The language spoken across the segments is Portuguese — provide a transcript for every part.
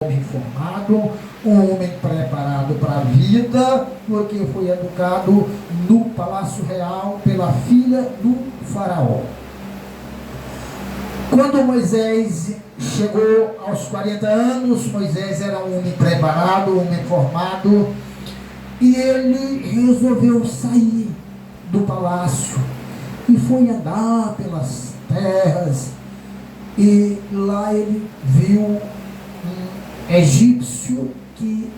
homem formado, um homem preparado para a vida, porque foi educado no Palácio Real pela filha do faraó. Quando Moisés chegou aos 40 anos, Moisés era um homem preparado, um homem formado, e ele resolveu sair do palácio e foi andar pelas terras, e lá ele viu um egípcio que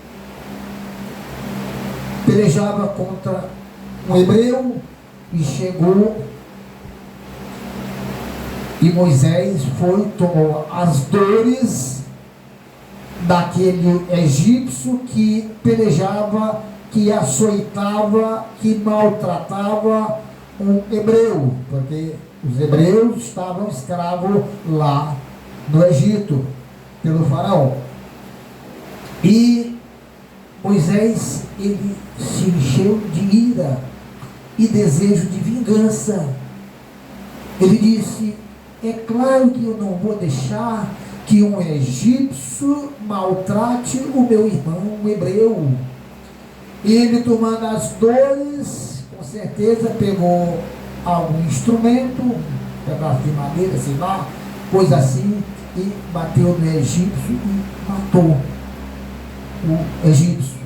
pelejava contra um hebreu e chegou, e Moisés foi, tomou as dores daquele egípcio que pelejava, que açoitava, que maltratava um hebreu, porque os hebreus estavam escravos lá no Egito pelo faraó. E Moisés, ele se encheu de ira e desejo de vingança. Ele disse: é claro que eu não vou deixar que um egípcio maltrate o meu irmão, um hebreu. E ele, tomando as dores, com certeza pegou algum instrumento, um pedaço de madeira, sei lá, coisa assim, e bateu no egípcio e matou o egípcio.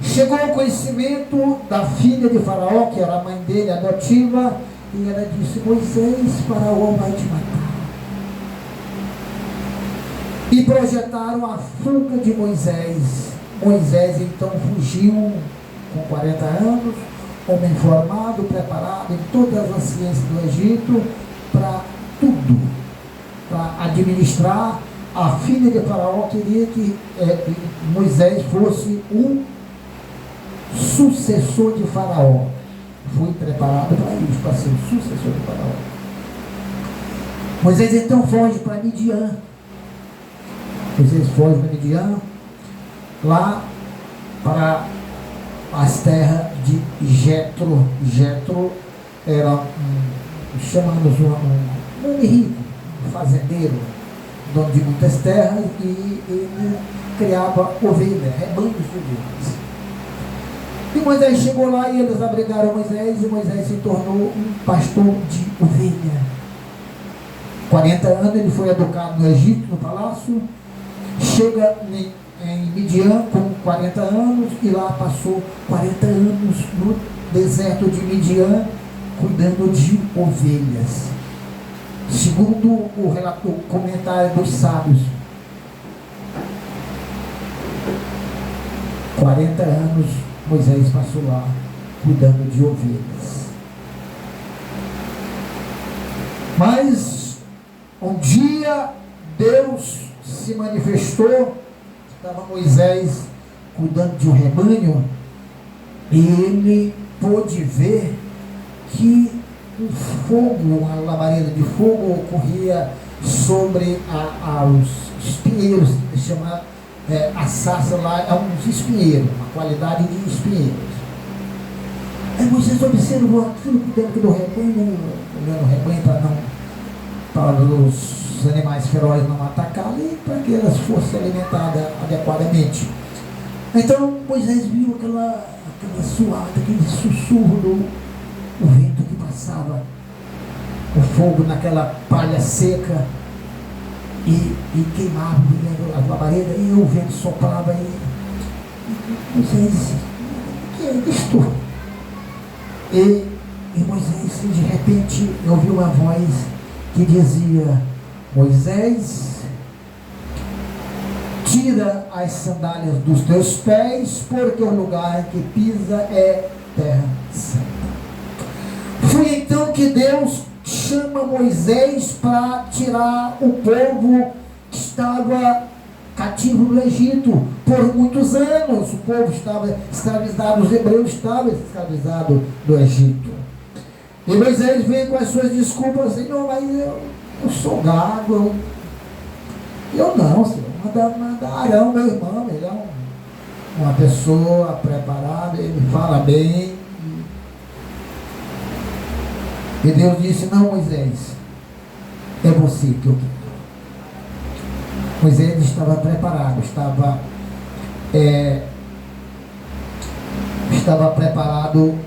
Chegou ao conhecimento da filha de Faraó, que era a mãe dele, adotiva, e ela disse: Moisés, Faraó vai te matar. E projetaram a fuga de Moisés. Moisés então fugiu com 40 anos, homem formado, preparado em todas as ciências do Egito, para tudo, para administrar. A filha de Faraó queria que Moisés fosse um sucessor de Faraó. Foi preparado para isso, para ser o sucessor de Faraó. Moisés então foge para Midian. Moisés foge para Midian, lá para as terras de Jetro. Jetro era chamamos um homem rico, um fazendeiro, dono de muitas terras, e ele criava ovelhas, rebanhos de ovelhas. E Moisés chegou lá e eles abrigaram Moisés, e Moisés se tornou um pastor de ovelha. 40 anos ele foi educado no Egito, no palácio. Chega em Midian com 40 anos, e lá passou 40 anos no deserto de Midian, cuidando de ovelhas. Segundo o comentário dos sábios, 40 anos Moisés passou lá cuidando de ovelhas. Mas um dia Deus se manifestou. Estava Moisés cuidando de um rebanho, e ele pôde ver que um fogo, uma labareda de fogo ocorria sobre os espinheiros, chama a sarça lá, é uns espinheiros, uma qualidade de espinheiros. Aí Moisés observou aquilo dentro do rebanho, olhando o rebanho para os animais ferozes não atacarem, e para que elas fossem alimentadas adequadamente. Então Moisés viu aquela suada, aquele sussurro do vento que passava, o fogo naquela palha seca, e queimava as labaredas, e o vento soprava, e Moisés disse: o que é isto? E Moisés, de repente, ouviu uma voz que dizia: Moisés, tira as sandálias dos teus pés, porque o lugar que pisa é terra santa. Foi então que Deus chama Moisés para tirar o povo que estava cativo no Egito por muitos anos. O povo estava escravizado, os hebreus estavam escravizados no Egito. E Moisés veio com as suas desculpas: Senhor, mas eu sou gago, eu não, Senhor, manda Arão, meu irmão, ele é uma pessoa preparada, ele fala bem. E Deus disse: não, Moisés, é você que eu quero. Moisés estava preparado, estava preparado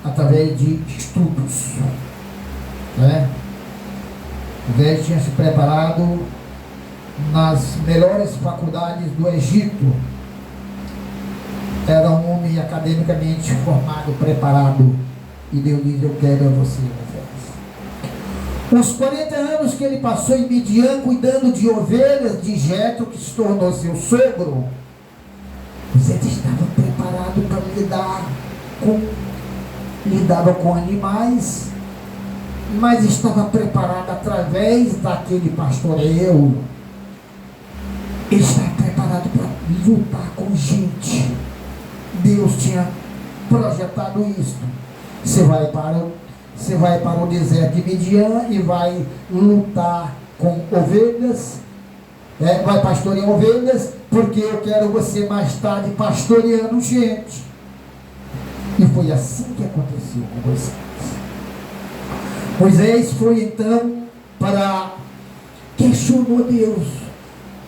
através de estudos, né? Moisés tinha se preparado nas melhores faculdades do Egito. Era um homem academicamente formado, preparado. E Deus diz: eu quero a você, Moisés. Os 40 anos que ele passou em Midian, cuidando de ovelhas de Jetro, que se tornou seu sogro, Moisés estava preparado para lidava com animais, mas estava preparado através daquele pastoreio. Ele estava preparado para lutar com gente. Deus tinha projetado isso. Você vai para o deserto de Midian e vai lutar com ovelhas, vai pastorear ovelhas, porque eu quero você mais tarde pastoreando gente. E foi assim que aconteceu com Moisés. Moisés foi então para questionou Deus: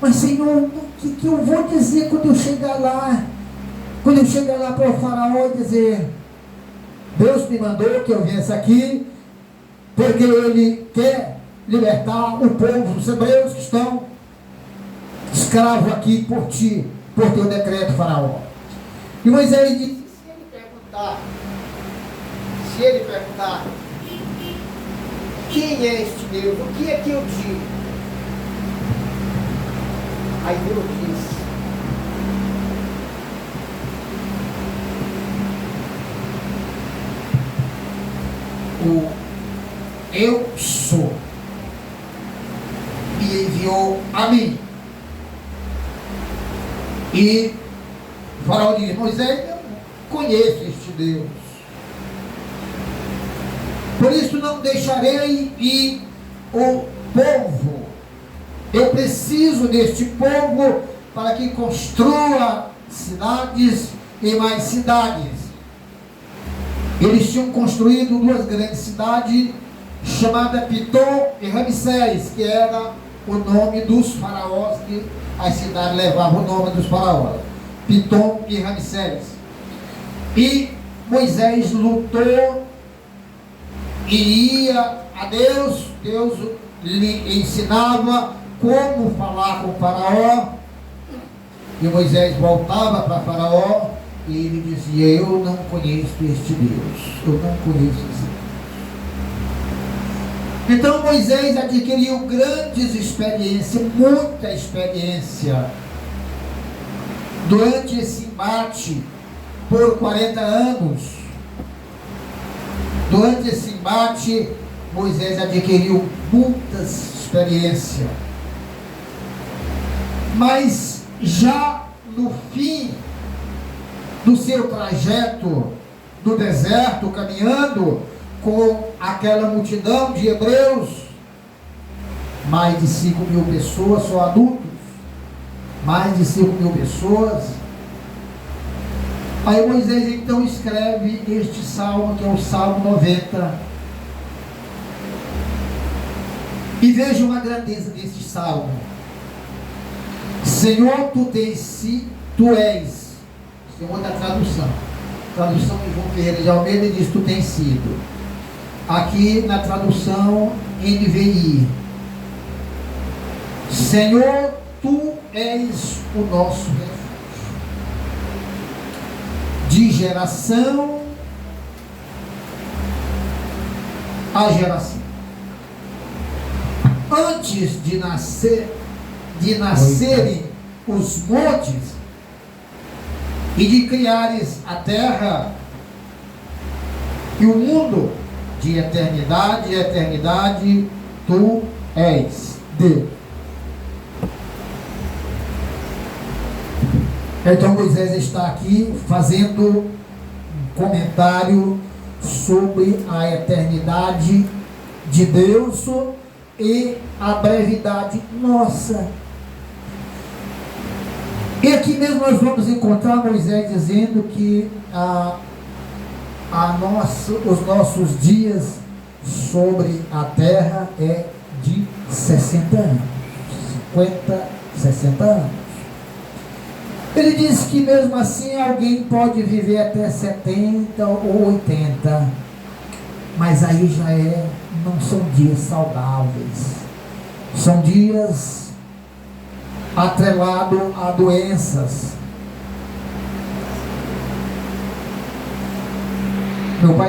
mas Senhor, o que eu vou dizer quando eu chegar lá? Quando eu chegar lá para o faraó e dizer: Deus me mandou que eu viesse aqui, porque Ele quer libertar o povo, os hebreus que estão escravos aqui por ti, por teu decreto, faraó. E Moisés disse: se ele perguntar, quem é este Deus? O que é que eu digo? Aí Deus disse: eu sou, me enviou a mim. E o faraó diz: Moisés, eu conheço este Deus, por isso não deixarei ir o povo. Eu preciso deste povo para que construa cidades e mais cidades. Eles tinham construído duas grandes cidades, chamadas Pitom e Ramsés, que era o nome dos faraós, que as cidades levavam o nome dos faraós, Pitom e Ramsés. E Moisés lutou e ia a Deus, Deus lhe ensinava como falar com o faraó, e Moisés voltava para faraó, e ele dizia: eu não conheço este Deus, eu não conheço esse Deus. Então Moisés adquiriu grandes experiências, muita experiência, durante esse embate por 40 anos. Durante esse embate, Moisés adquiriu muitas experiências. Mas já no fim do seu trajeto do deserto, caminhando com aquela multidão de hebreus, mais de 5.000 pessoas, só adultos, mais de 5.000 pessoas. Aí Moisés então escreve este salmo, que é o Salmo 90. E veja uma grandeza deste salmo. Senhor, tu és. Tem outra tradução. Tradução de João Ferreira de Almeida diz: tu tens sido. Aqui na tradução NVI: Senhor, tu és o nosso refúgio. De geração a geração. Antes de nascerem os montes e de criares a terra e o mundo, de eternidade a eternidade, tu és Deus. Então Moisés está aqui fazendo um comentário sobre a eternidade de Deus e a brevidade nossa. E aqui mesmo nós vamos encontrar Moisés dizendo que os nossos dias sobre a terra é de 60 anos, 50, 60 anos. Ele diz que mesmo assim alguém pode viver até 70 ou 80, mas aí já não são dias saudáveis, são dias atrelados a doenças. Meu pai